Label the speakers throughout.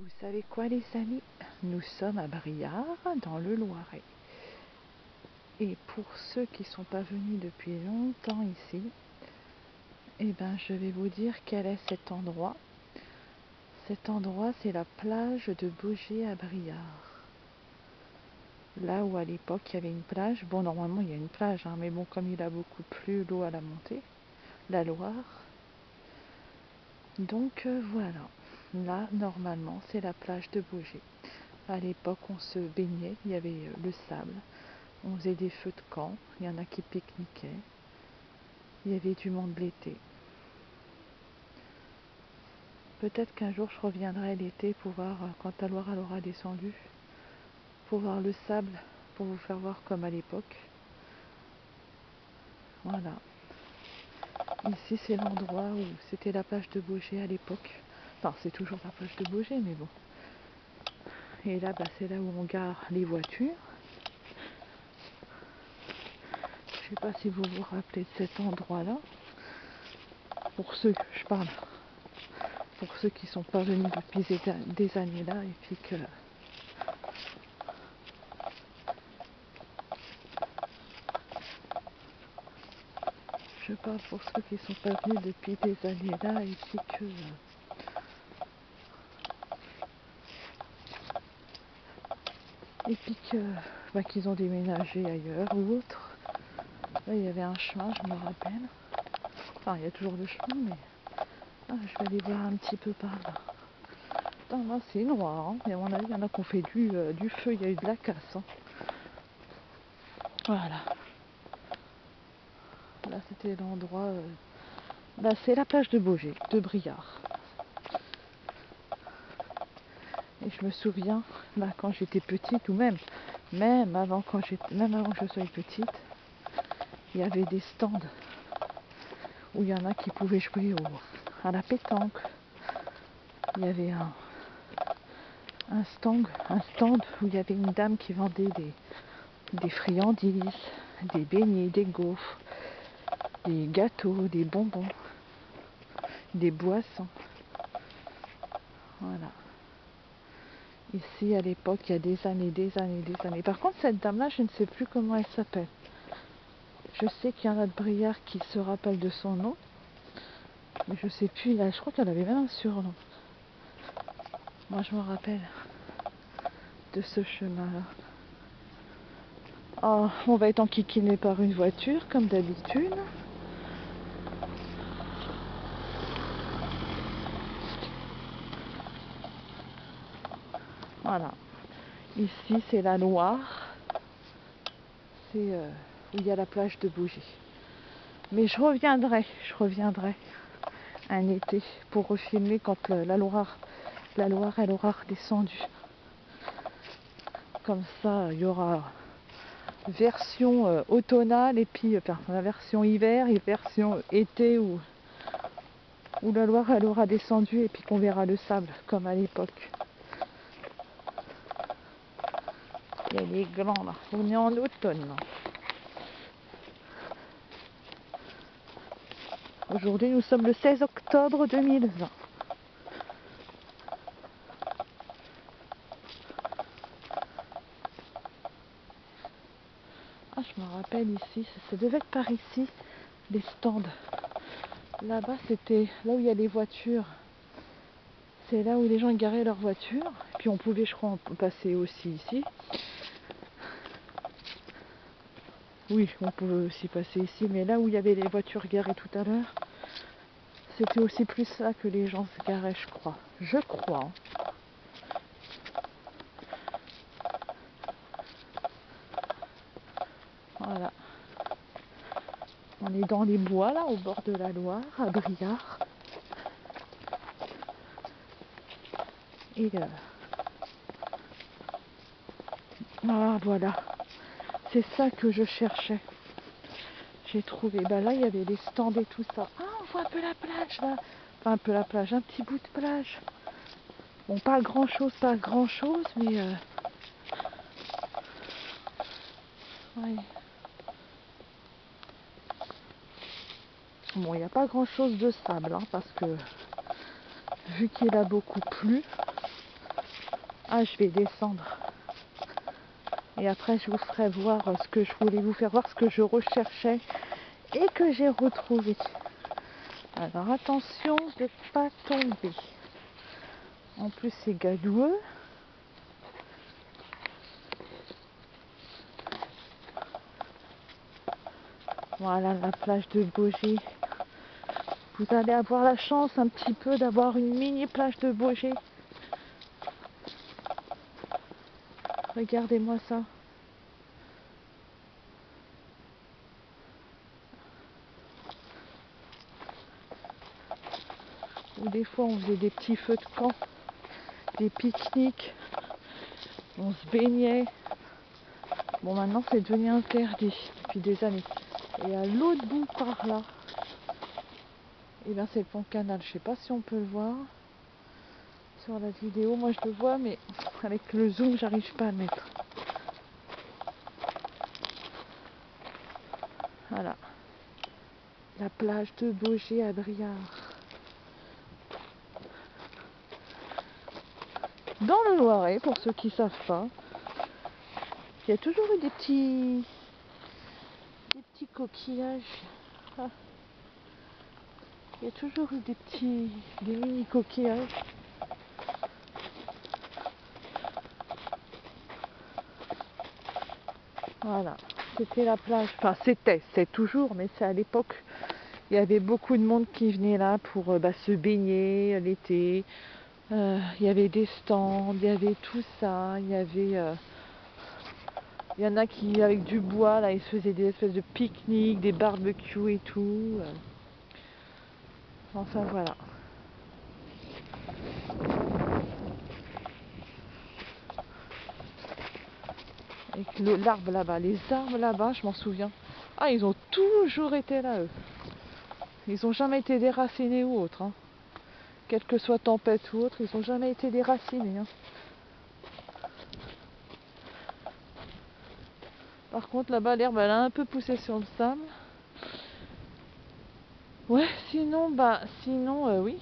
Speaker 1: Vous savez quoi les amis? Nous sommes à Briare, dans le Loiret. Et pour ceux qui ne sont pas venus depuis longtemps ici, eh ben, je vais vous dire quel est cet endroit. Cet endroit, c'est la plage de Baugé à Briare. Là où à l'époque il y avait une plage. Bon, normalement il y a une plage, hein, mais bon, comme il a beaucoup plu, l'eau à la montée, la Loire. Donc voilà. Là, normalement, c'est la plage de Baugé. À l'époque, on se baignait, il y avait le sable. On faisait des feux de camp, il y en a qui pique-niquaient. Il y avait du monde l'été. Peut-être qu'un jour je reviendrai l'été pour voir quand la Loire elle aura descendu, pour voir le sable, pour vous faire voir comme à l'époque. Voilà. Ici c'est l'endroit où c'était la plage de Baugé à l'époque. Enfin c'est toujours la plage de Baugé mais bon. Et là c'est là où on gare les voitures. Je sais pas si vous vous rappelez de cet endroit là. Pour ceux, je parle, pour ceux qui sont pas venus depuis des années là et puis que je parle pour ceux qui sont pas venus depuis des années là et puis que qu'ils ont déménagé ailleurs ou autre. Là il y avait un chemin, je me rappelle. Enfin il y a toujours le chemin mais je vais aller voir un petit peu par là. Putain, là c'est noir, hein. Et à mon avis il y en a qui ont fait du feu, il y a eu de la casse. Hein. Voilà. Là c'était l'endroit. Là c'est la plage de Baugé, de Briare. Et je me souviens, là quand j'étais petite ou même avant que je sois petite, il y avait des stands où il y en a qui pouvaient jouer à la pétanque. Il y avait un stand où il y avait une dame qui vendait des friandises, des beignets, des gaufres, des gâteaux, des bonbons, des boissons. Voilà. Ici à l'époque, il y a des années. Par contre, cette dame-là, je ne sais plus comment elle s'appelle. Je sais qu'il y en a de Briare qui se rappellent de son nom, mais je sais plus, je crois qu'elle avait même un surnom. Moi, je me rappelle de ce chemin-là. Oh, on va être enquiquiné par une voiture, comme d'habitude. Voilà. Ici, c'est la Loire. C'est où il y a la plage de Baugé. Mais je reviendrai un été pour refilmer quand la Loire, elle aura redescendu. Comme ça, il y aura version automnale et puis la version hiver et version été où la Loire elle aura descendu et puis qu'on verra le sable comme à l'époque. Il y a les glands là, on est en automne. Là. Aujourd'hui nous sommes le 16 octobre 2020. Ah je me rappelle ici, ça devait être par ici, les stands. Là-bas c'était là où il y a les voitures. C'est là où les gens garaient leurs voitures. Puis on pouvait je crois en passer aussi ici. Oui, on pouvait aussi passer ici, mais là où il y avait les voitures garées tout à l'heure, c'était aussi plus là que les gens se garaient, je crois. Je crois. Voilà. On est dans les bois, là, au bord de la Loire, à Briare. Et ah, voilà. C'est ça que je cherchais. J'ai trouvé. Bah là, il y avait les stands et tout ça. Ah, on voit un peu la plage, là. Enfin, un peu la plage, un petit bout de plage. Bon, pas grand chose, mais... ouais. Bon, il n'y a pas grand chose de sable, hein, parce que vu qu'il a beaucoup plu, Ah, je vais descendre. Et après, je vous ferai voir ce que je voulais vous faire voir, ce que je recherchais et que j'ai retrouvé. Alors attention de ne pas tomber. En plus, c'est gadoueux. Voilà la plage de Baugé. Vous allez avoir la chance un petit peu d'avoir une mini plage de Baugé. Regardez-moi ça. Ou des fois on faisait des petits feux de camp, des pique-niques, on se baignait. Bon, maintenant c'est devenu interdit depuis des années. Et à l'autre bout par là, et bien c'est le pont Canal. Je sais pas si on peut le voir sur la vidéo. Moi je le vois, mais avec le zoom j'arrive pas à le mettre. Voilà, la plage de Baugé à Briare. Dans le Loiret, pour ceux qui ne savent pas, il y a toujours eu des petits coquillages. Ah. Il y a toujours eu des mini coquillages. Voilà, c'était la plage. Enfin, c'est toujours, mais c'est à l'époque. Il y avait beaucoup de monde qui venait là pour se baigner l'été. Il y avait des stands, il y avait tout ça. Il y en a qui, avec du bois, là, ils se faisaient des espèces de pique-niques, des barbecues et tout. Enfin, voilà. Avec l'arbre là-bas, les arbres là-bas, je m'en souviens. Ah, ils ont toujours été là, eux. Ils n'ont jamais été déracinés ou autre. Hein. Quelle que soit tempête ou autre, ils n'ont jamais été déracinés. Hein. Par contre, là-bas, l'herbe, elle a un peu poussé sur le sable. Ouais, sinon, oui.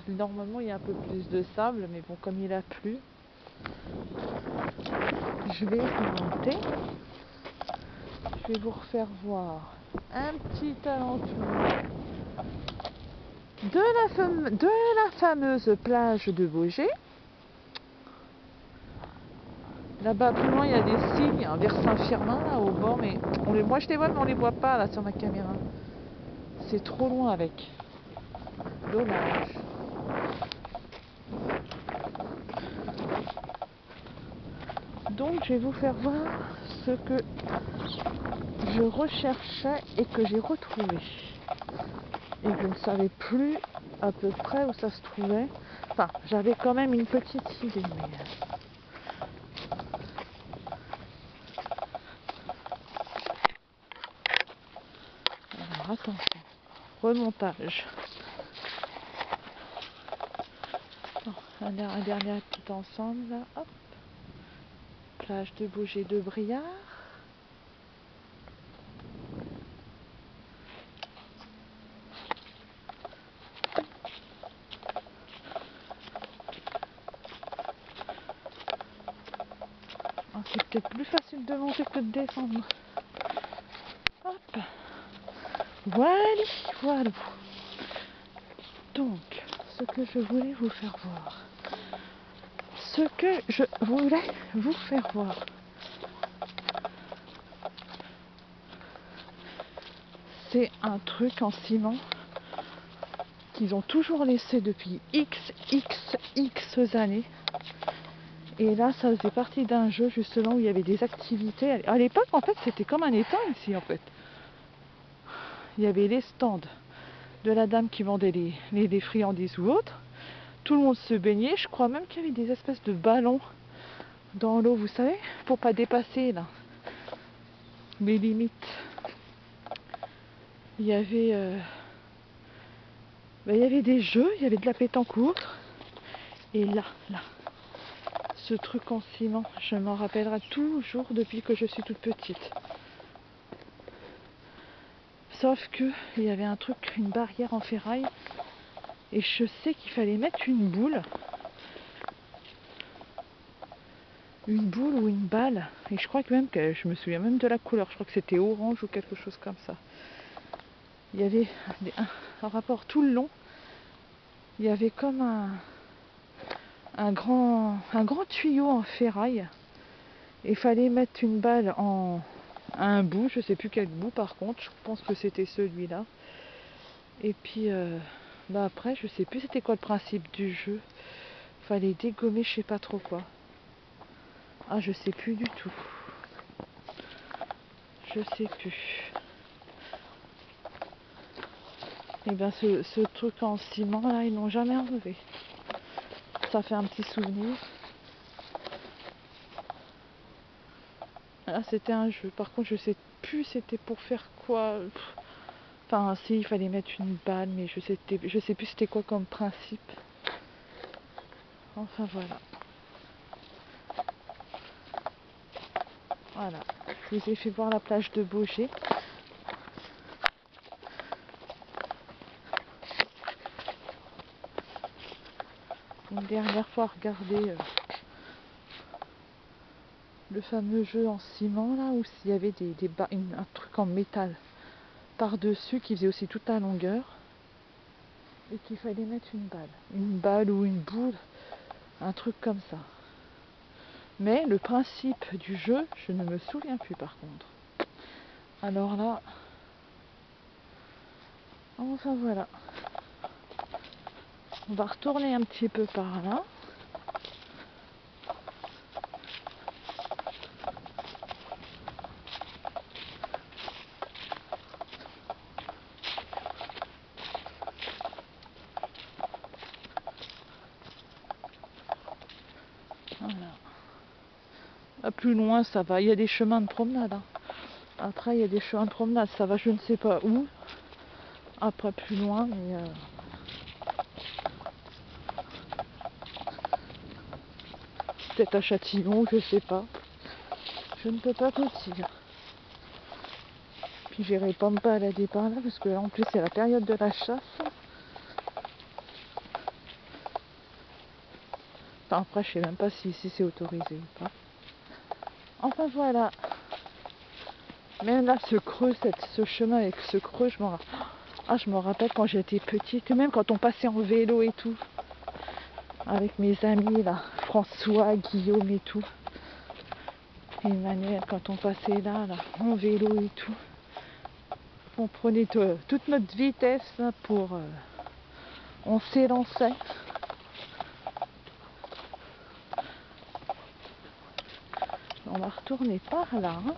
Speaker 1: Normalement, il y a un peu plus de sable, mais bon, comme il a plu, je vais remonter. Je vais vous refaire voir un petit alentour de la fameuse plage de Baugé. Là-bas, plus loin, il y a des cygnes vers Saint-Firmin, là, au bord, mais moi je les vois, mais on les voit pas, là, sur ma caméra. C'est trop loin avec. Dommage. Donc, je vais vous faire voir ce que je recherchais et que j'ai retrouvé. Et je ne savais plus à peu près où ça se trouvait. Enfin, j'avais quand même une petite idée, mais... Alors, attention. Remontage. Oh, un dernier petit ensemble, là. Hop. Plage de Baugé de Briare. Oh, c'est peut-être plus facile de monter que de descendre. Hop. Voilà. Donc, ce que je voulais vous faire voir. C'est un truc en ciment qu'ils ont toujours laissé depuis x années. Et là, ça faisait partie d'un jeu justement où il y avait des activités. À l'époque, en fait, c'était comme un étang ici, en fait. Il y avait les stands de la dame qui vendait les friandises ou autres. Tout le monde se baignait. Je crois même qu'il y avait des espèces de ballons dans l'eau, vous savez, pour pas dépasser là les limites. Il y avait, il y avait des jeux, il y avait de la pétanque ou autre. Et là, ce truc en ciment, je m'en rappellerai toujours depuis que je suis toute petite. Sauf que il y avait un truc, une barrière en ferraille, et je sais qu'il fallait mettre une boule. une boule ou une balle. Et je crois que même que je me souviens même de la couleur. Je crois que c'était orange ou quelque chose comme ça. Il y avait un rapport tout le long. Il y avait comme un grand tuyau en ferraille. Et il fallait mettre une balle à un bout. Je sais plus quel bout par contre. Je pense que c'était celui-là. Et puis après, je sais plus c'était quoi le principe du jeu. Fallait dégommer je sais pas trop quoi. Ah, je sais plus du tout. Je sais plus. Et bien ce truc en ciment là, ils n'ont jamais enlevé. Ça fait un petit souvenir. Là c'était un jeu. Par contre je sais plus c'était pour faire quoi. Enfin si, il fallait mettre une balle, mais je sais plus c'était quoi comme principe. Enfin voilà. Voilà. Je vous ai fait voir la plage de Baugé. Une dernière fois regarder le fameux jeu en ciment là, où s'il y avait un truc en métal par-dessus qui faisait aussi toute la longueur et qu'il fallait mettre une balle ou une boule, un truc comme ça. Mais le principe du jeu, je ne me souviens plus par contre. Alors là, enfin voilà. On va retourner un petit peu par là. Voilà. Là, plus loin, ça va. Il y a des chemins de promenade. Hein. Après, il y a des chemins de promenade. Ça va, je ne sais pas où. Après, plus loin, mais... peut-être à Châtillon, je sais pas. Je ne peux pas vous dire. Puis j'irai pas me balader par là parce que là en plus c'est la période de la chasse. Enfin après je sais même pas si c'est autorisé ou pas. Enfin voilà. Même là ce creux, ce chemin avec ce creux, je me rappelle quand j'étais petite, et même quand on passait en vélo et tout. Avec mes amis là, François, Guillaume et tout. Et Emmanuel, quand on passait là en vélo et tout. On prenait toute notre vitesse là, on s'élançait. On va retourner par là. Hein.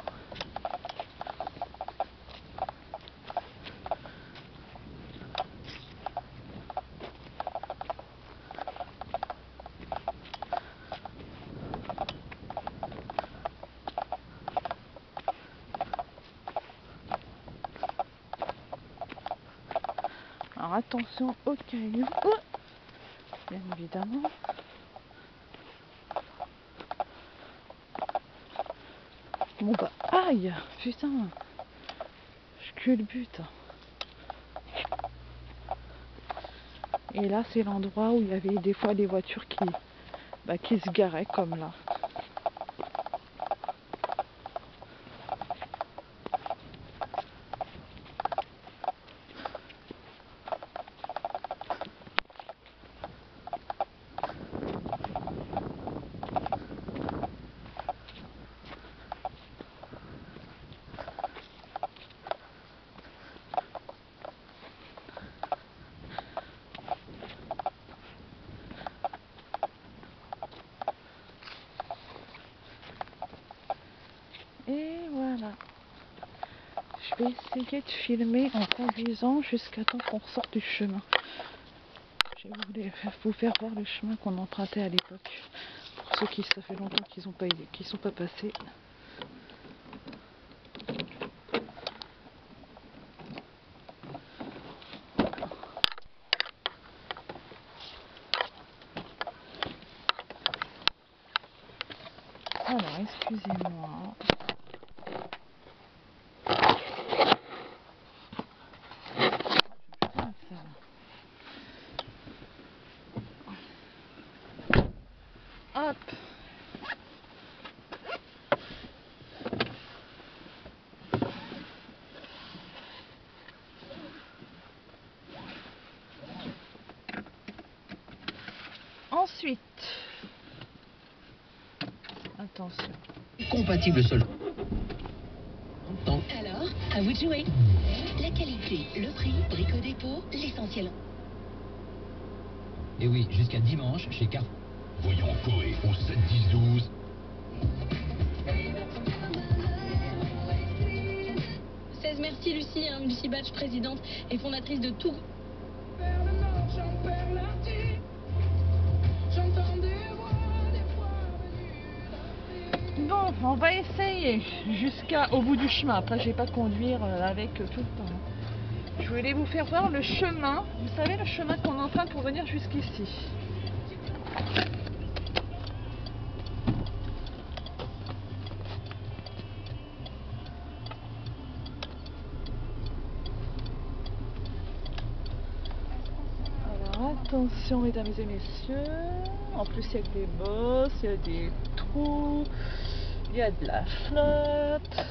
Speaker 1: Alors attention aux cailloux. Oh, bien évidemment. Bon bah aïe, putain, je culbute. Et là c'est l'endroit où il y avait des fois des voitures qui se garaient comme là. Et voilà. Je vais essayer de filmer en conduisant jusqu'à temps qu'on sorte du chemin. Je voulais vous faire voir le chemin qu'on empruntait à l'époque. Pour ceux qui, ça fait longtemps qu'ils ne sont pas passés. Alors, excusez-moi. Hop. suite. Attention.
Speaker 2: Compatible seul.
Speaker 3: Alors, à vous de jouer. La qualité, le prix, Brico Dépôt, l'essentiel.
Speaker 2: Et oui, jusqu'à dimanche chez Car.
Speaker 4: Voyons Corée au 7 10 12.
Speaker 3: Merci Lucie, Lucie Batch, présidente et fondatrice de tout.
Speaker 1: Bon, on va essayer jusqu'au bout du chemin. Après, je vais pas conduire avec tout le temps. Je voulais vous faire voir le chemin. Vous savez, le chemin qu'on emprunte pour venir jusqu'ici. Alors, attention, mesdames et messieurs. En plus, il y a des bosses, il y a des trous, il y a de la flotte.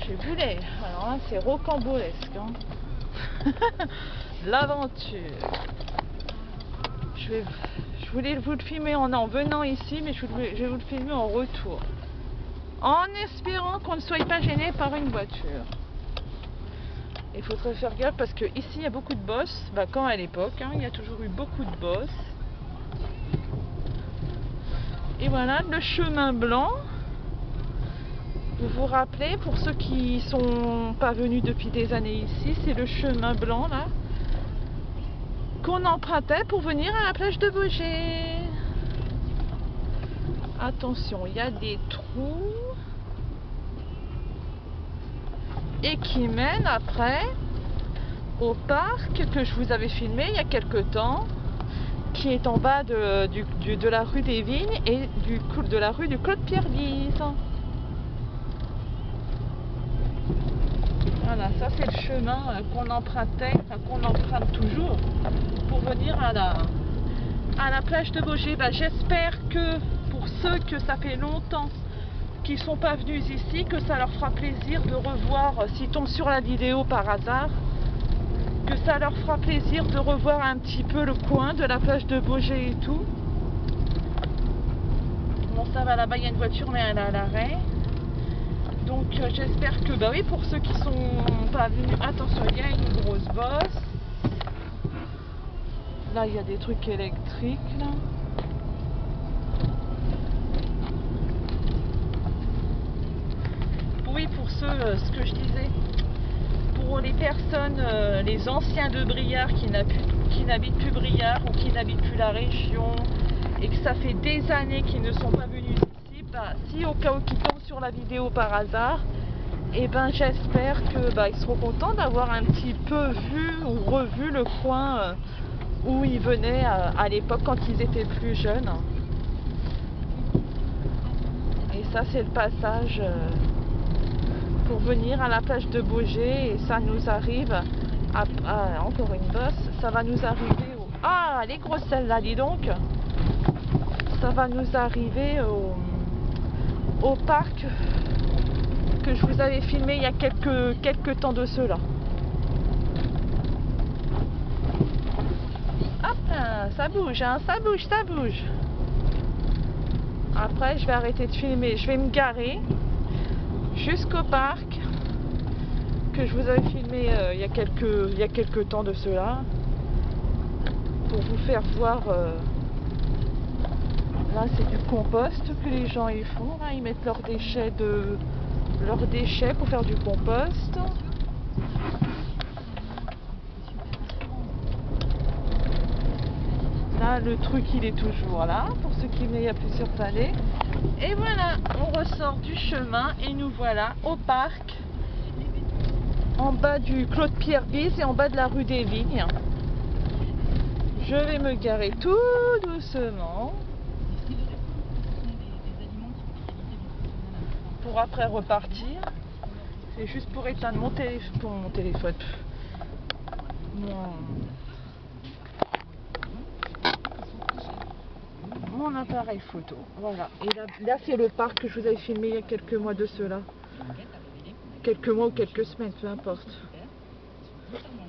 Speaker 1: Je voulais. Alors là, c'est rocambolesque. Hein. L'aventure. Je voulais vous le filmer en venant ici, mais je vais vous le filmer en retour. En espérant qu'on ne soit pas gêné par une voiture. Il faudrait faire gaffe parce que ici il y a beaucoup de bosses. Bah, quand à l'époque, hein, il y a toujours eu beaucoup de bosses. Et voilà le chemin blanc. Vous vous rappelez, pour ceux qui sont pas venus depuis des années ici, c'est le chemin blanc là qu'on empruntait pour venir à la plage de Baugé. Attention, il y a des trous et qui mènent après au parc que je vous avais filmé il y a quelque temps, qui est en bas de la rue des Vignes et de la rue du Claude-Pierre-Guise. Voilà, ça c'est le chemin qu'on empruntait, qu'on emprunte toujours pour venir à la plage de Baugé. Bah, j'espère que pour ceux que ça fait longtemps qui ne sont pas venus ici, que ça leur fera plaisir de revoir, s'ils tombent sur la vidéo par hasard, que ça leur fera plaisir de revoir un petit peu le coin de la plage de Baugé et tout. Bon, ça va, là-bas il y a une voiture mais elle est à l'arrêt. Donc j'espère que, bah oui, pour ceux qui sont pas venus, attention, il y a une grosse bosse. Là il y a des trucs électriques là. Oui, pour ceux, ce que je disais, pour les personnes, les anciens de Briare qui n'habitent plus Briare ou qui n'habitent plus la région et que ça fait des années qu'ils ne sont pas venus ici, bah, si au cas où ils tombent sur la vidéo par hasard, et ben j'espère que ils seront contents d'avoir un petit peu vu ou revu le coin où ils venaient à l'époque quand ils étaient plus jeunes. Et ça c'est le passage pour venir à la plage de Baugé, et ça nous arrive encore une bosse, ça va nous arriver ah, elle est grosse celle-là, dis donc. Ça va nous arriver au parc que je vous avais filmé il y a quelques temps de cela. Hop, ça bouge, hein, ça bouge, ça bouge. Après, je vais arrêter de filmer, je vais me garer jusqu'au parc que je vous avais filmé il y a quelques temps de cela, pour vous faire voir. Là c'est du compost que les gens y font, là, ils mettent leurs déchets pour faire du compost. Là le truc il est toujours là pour ceux qui venaient il y a plusieurs années. Et voilà, on ressort du chemin et nous voilà au parc, en bas du Claude-Pierre-Guise et en bas de la rue des Vignes. Je vais me garer tout doucement pour après repartir. C'est juste pour éteindre mon téléphone. Mon appareil photo. Voilà. Et là c'est le parc que je vous avais filmé il y a quelques mois de cela. quelques mois ou quelques semaines, peu importe.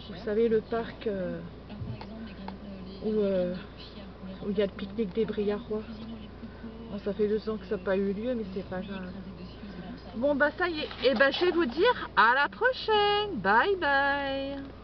Speaker 1: Vous savez, le parc où il y a le pique-nique des Briarois. Bon, ça fait 2 ans que ça n'a pas eu lieu, mais c'est pas grave. Bon, bah ça y est. Et bah je vais vous dire à la prochaine. Bye bye.